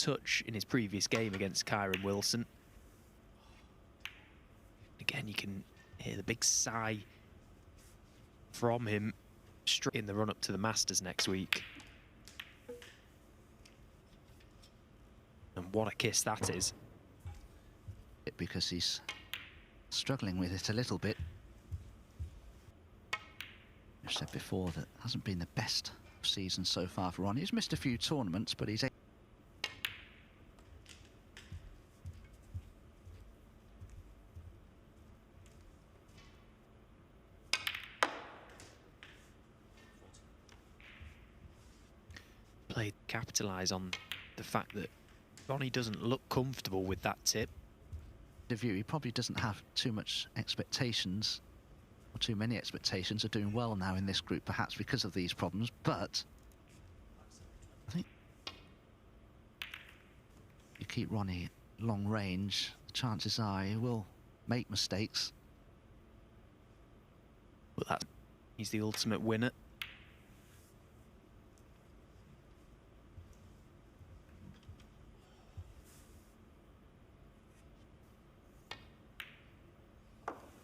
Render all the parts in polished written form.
touch in his previous game against Kyron Wilson. Again, you can hear the big sigh from him straight in the run-up to the Masters next week. And what a kiss that is. Because he's struggling with it a little bit. I've said before that hasn't been the best season so far for Ronnie. He's missed a few tournaments, but he's... Capitalise on the fact that Ronnie doesn't look comfortable with that tip. The view, he probably doesn't have too much expectations, or too many expectations of doing well now in this group, perhaps because of these problems, but I think you keep Ronnie long range, chances are he will make mistakes. Well, he's the ultimate winner.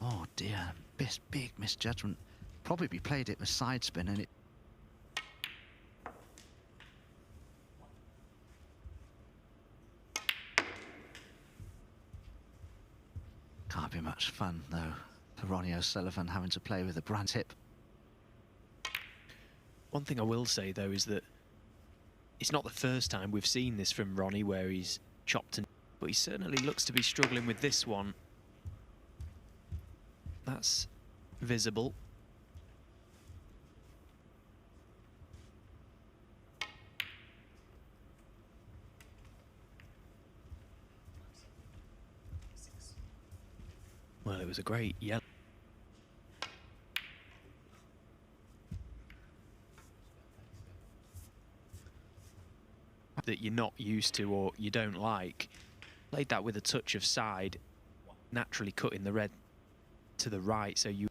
Oh dear, big misjudgment. Probably played it with side spin and it... Can't be much fun though for Ronnie O'Sullivan having to play with a brand tip. One thing I will say though is that it's not the first time we've seen this from Ronnie where he's chopped and... but he certainly looks to be struggling with this one. That's visible. Well, it was a great yellow. That you're not used to or you don't like. Played that with a touch of side, naturally cutting the red to the right, so you...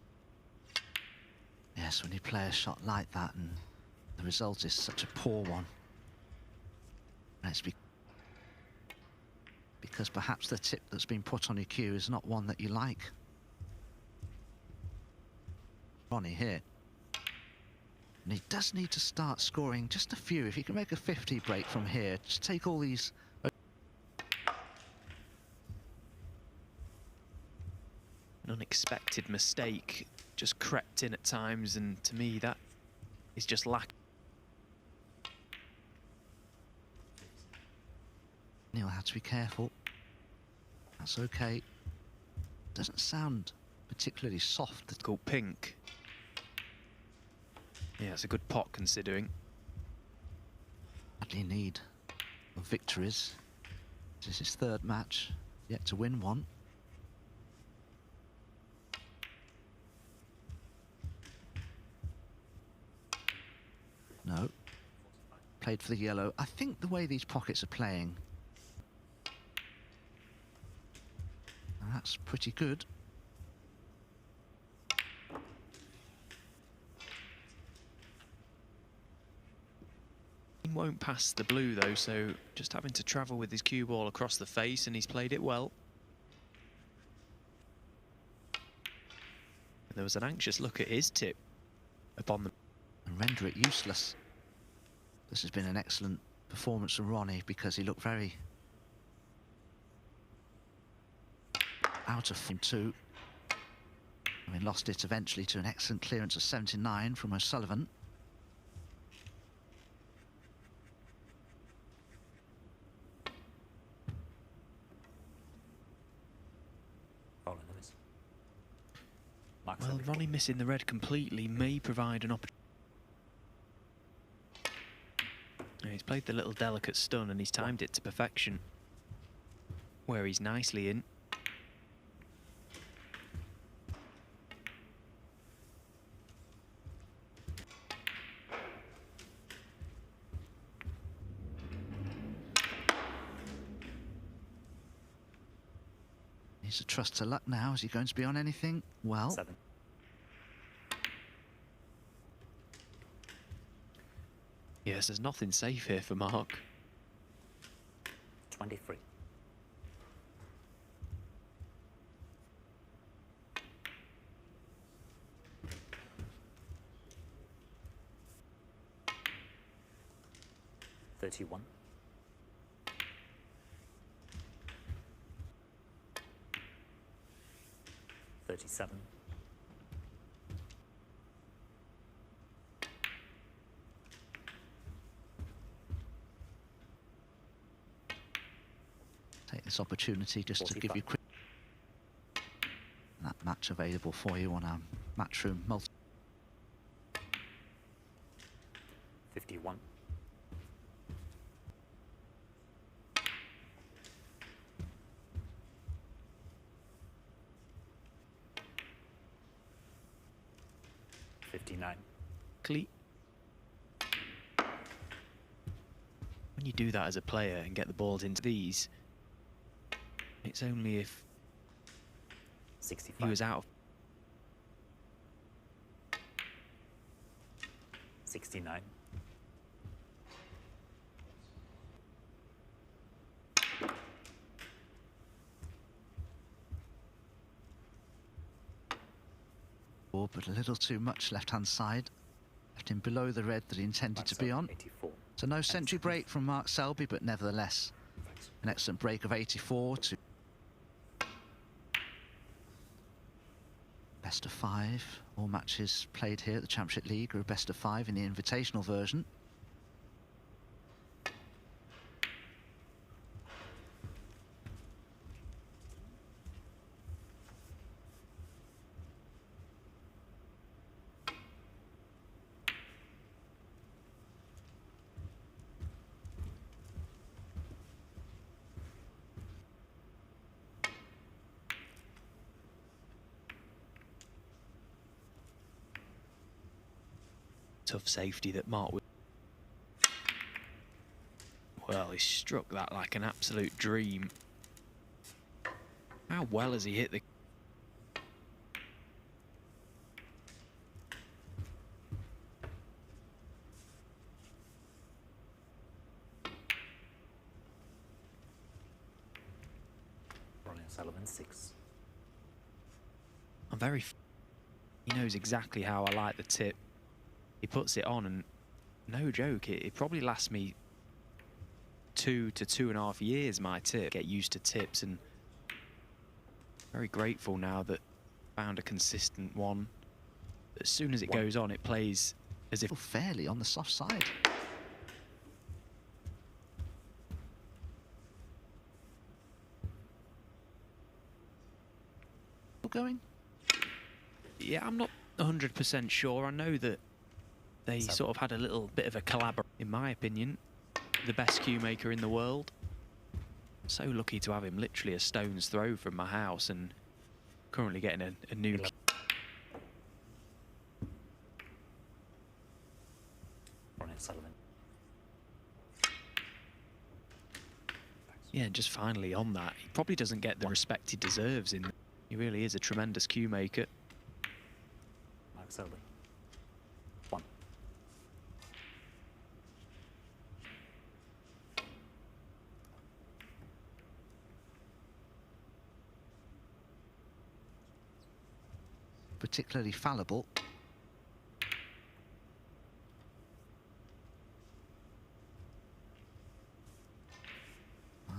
Yes, when you play a shot like that and the result is such a poor one, and it's because perhaps the tip that's been put on your cue is not one that you like. Ronnie here. And he does need to start scoring just a few. If he can make a 50 break from here, just take all these... An unexpected mistake just crept in at times, and to me that is just lack. He'll have to be careful. That's okay. Doesn't sound particularly soft. It's called pink. Yeah, it's a good pot considering. Badly need of victories. This is his third match, yet to win one. No. Played for the yellow. I think the way these pockets are playing, that's pretty good. He won't pass the blue though, so just having to travel with his cue ball across the face, and he's played it well. And there was an anxious look at his tip upon the... And render it useless. This has been an excellent performance from Ronnie because he looked very out of form too. I mean, lost it eventually to an excellent clearance of 79 from O'Sullivan. Well, Ronnie missing the red completely may provide an opportunity. He's played the little delicate stun and he's timed it to perfection, where he's nicely in. Needs to trust to luck now. Is he going to be on anything? Well, 7. Yes, there's nothing safe here for Mark. 23. $31. 37. 'Take this opportunity just to give you 45. quick that match available for you on our Matchroom multi. 51. 59. When you do that as a player and get the balls into these, it's only if 65. he was out of 69. 4, but a little too much left-hand side. Left him below the red that he intended to be on. 84. So no century break from Mark Selby, but nevertheless an excellent break of 84 to best of 5. All matches played here at the Championship League are a best of 5 in the invitational version. tough safety that Mark would. Well, he struck that like an absolute dream. How well has he hit the... Ronnie Sullivan 6. I'm very... He knows exactly how I like the tip. He puts it on and no joke, it probably lasts me 2 to 2.5 years, my tip. Get used to tips, and very grateful now that I found a consistent one. As soon as it goes on, it plays as if... Fairly on the soft side. Still going? Yeah, I'm not 100% sure. I know that they sort of had a little bit of a collaboration, in my opinion. The best cue maker in the world. So lucky to have him literally a stone's throw from my house, and currently getting a new... Ronnie Sullivan. Yeah, and just finally on that, he probably doesn't get the respect he deserves. He really is a tremendous cue maker. Mark Selby. 1. Particularly fallible.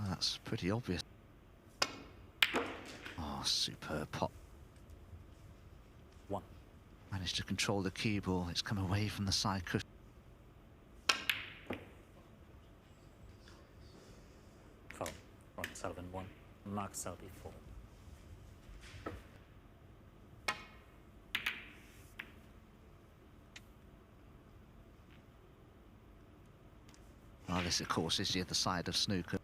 That's pretty obvious. Oh, superb pop. 1. Managed to control the cue ball. It's come away from the side cushion. Foul. Ronnie Sullivan 1. Mark Selby 4. Well, this, of course, is the other side of snooker.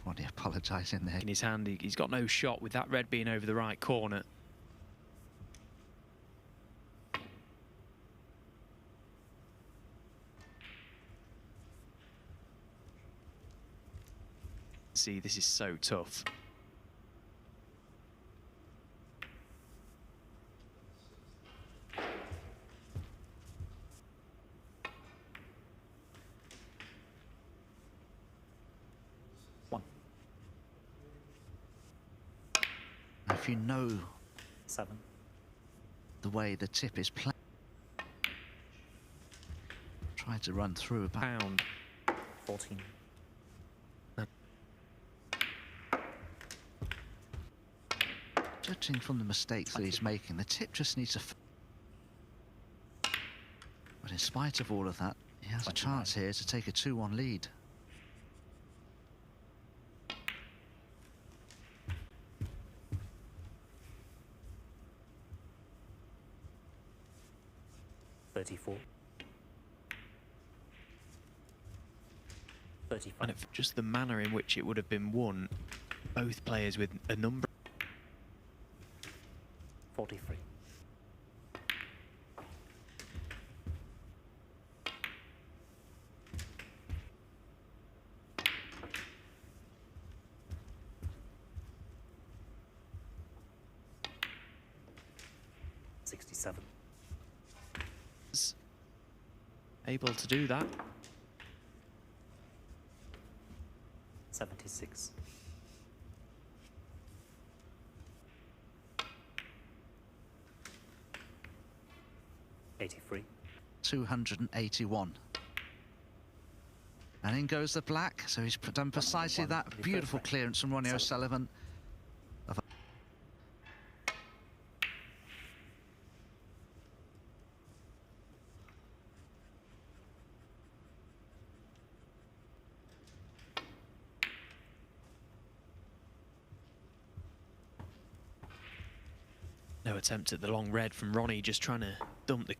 Ronnie apologising there. In his hand, he's got no shot with that red being over the right corner. See, this is so tough. if you know 7. the way the tip is played. Try to run through about Pound. 14. judging from the mistakes that he's making, the tip just needs to. But in spite of all of that, he has 29. a chance here to take a 2-1 lead. $34. 35. And just the manner in which it would have been won, both players with a number. 43. $67. Able to do that. 76. 83. 281. And in goes the black, so he's done precisely that. Beautiful clearance from Ronnie O'Sullivan. No attempt at the long red from Ronnie, just trying to dump the...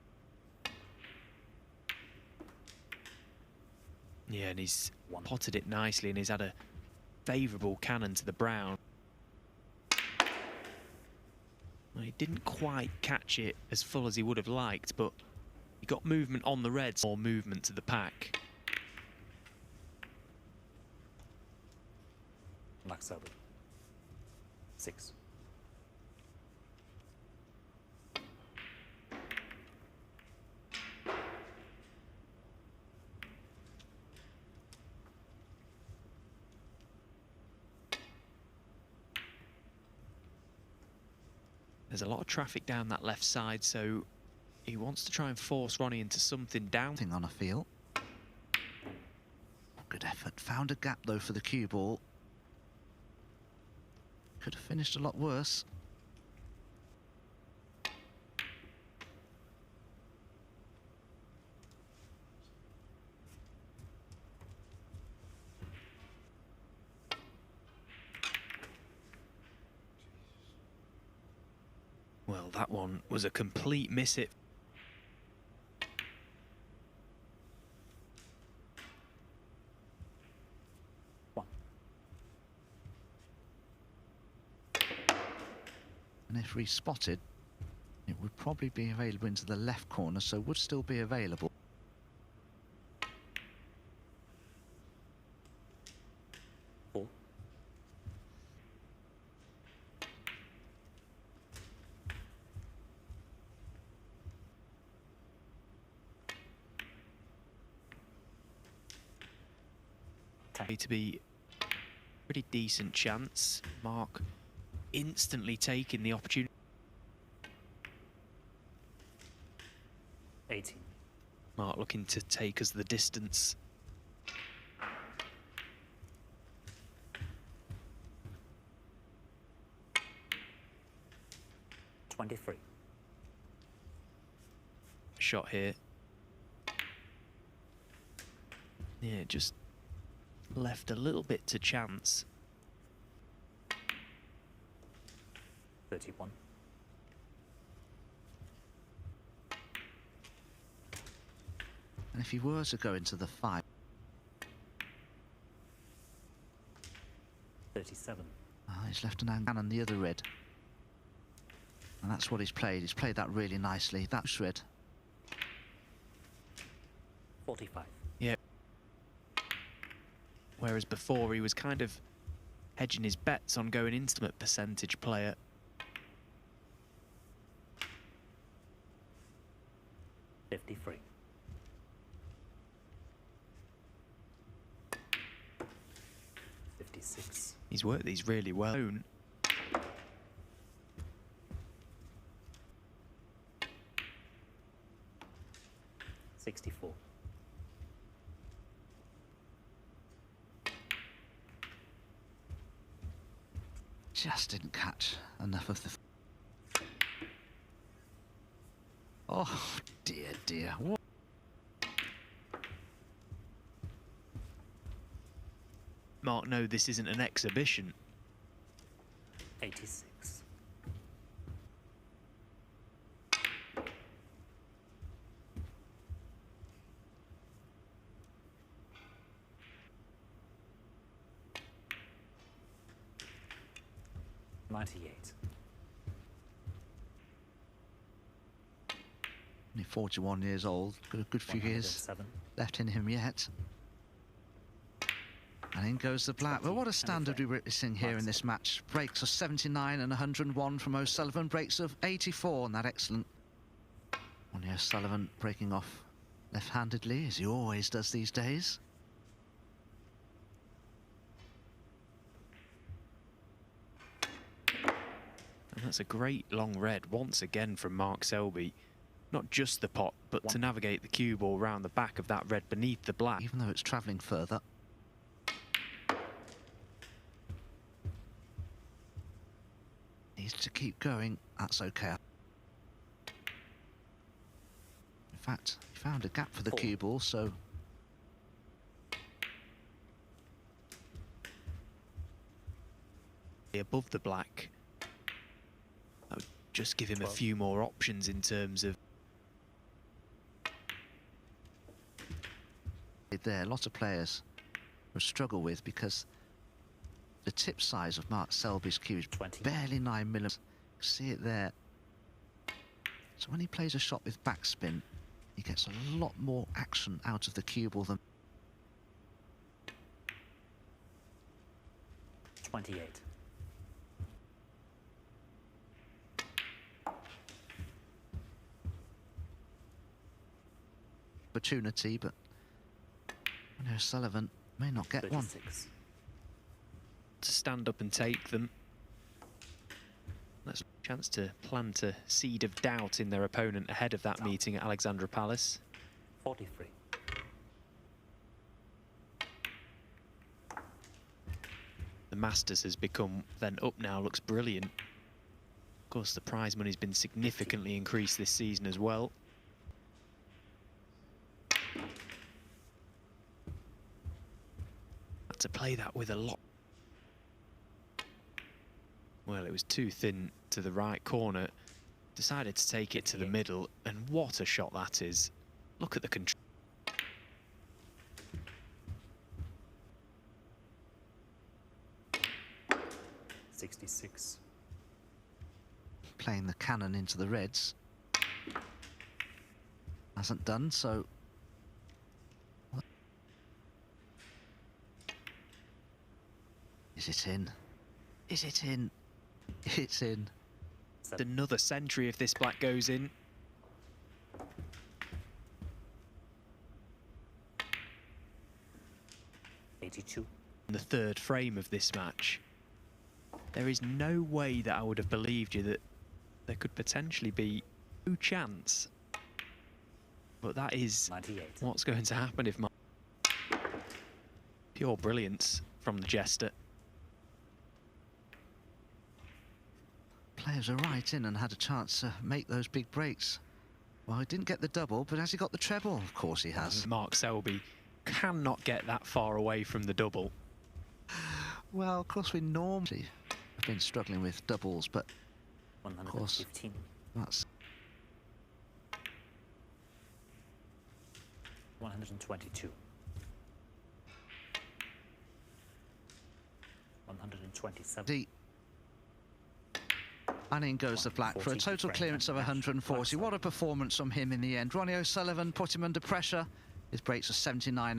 Yeah, and he's potted it nicely, and he's had a favourable cannon to the brown. Well, he didn't quite catch it as full as he would have liked, but he got movement on the reds, more movement to the pack. Black Selby. 6. There's a lot of traffic down that left side, so he wants to try and force Ronnie into something down. On a feel. Good effort. Found a gap though for the cue ball. Could have finished a lot worse. Well, that one was a complete miss it. And if respotted, it would probably be available into the left corner, so would still be available. To be a pretty decent chance. Mark instantly taking the opportunity. 18. Mark looking to take us the distance. $23. Shot here. Yeah, just left a little bit to chance. 31. And if he were to go into the 5. 37. He's left an cannon the other red. And that's what he's played. He's played that really nicely. That's red. 45. Yeah. Whereas before he was kind of hedging his bets on going intimate percentage player. $53. 56. He's worked these really well. 64. Just didn't catch enough of the... Oh, dear, dear. What? Mark, no, this isn't an exhibition. 86. Only 41 years old, got a good few years left in him yet. And in goes the black. Well, what a standard we're witnessing here in this match. Breaks of 79 and 101 from O'Sullivan. Breaks of 84, and that excellent. Ronnie O'Sullivan breaking off left-handedly, as he always does these days. And that's a great long red once again from Mark Selby. Not just the pot, but to navigate the cue ball round the back of that red beneath the black. Even though it's travelling further. Needs to keep going. That's okay. In fact, he found a gap for the cue ball, so... above the black. That would just give him a few more options in terms of... There, lots of players will struggle with, because the tip size of Mark Selby's cue is barely 9 millimeters. See it there. So when he plays a shot with backspin, he gets a lot more action out of the cue ball than... 28. Opportunity, but Ronnie O'Sullivan may not get 36. one. To stand up and take them. That's a chance to plant a seed of doubt in their opponent ahead of that meeting at Alexandra Palace. 43. The Masters has become then up now, looks brilliant. Of course, the prize money's been significantly increased this season as well. Had to play that with a lot. Well, it was too thin to the right corner. Decided to take it to the middle, and what a shot that is. Look at the control. 66. Playing the cannon into the reds. Hasn't done, so... Is it in? Is it in? It's in. Another century if this black goes in. In the third frame of this match. There is no way that I would have believed you that there could potentially be no chance. But that is 98. what's going to happen if pure brilliance from the jester. Players are right in and had a chance to make those big breaks. Well, he didn't get the double, but has he got the treble? Of course he has. Mark Selby cannot get that far away from the double. Well, of course we normally have been struggling with doubles, but of course 115. that's 122. 127. deep. And in goes the black for a total clearance of 140. What a performance from him in the end. Ronnie O'Sullivan put him under pressure. His breaks are 79.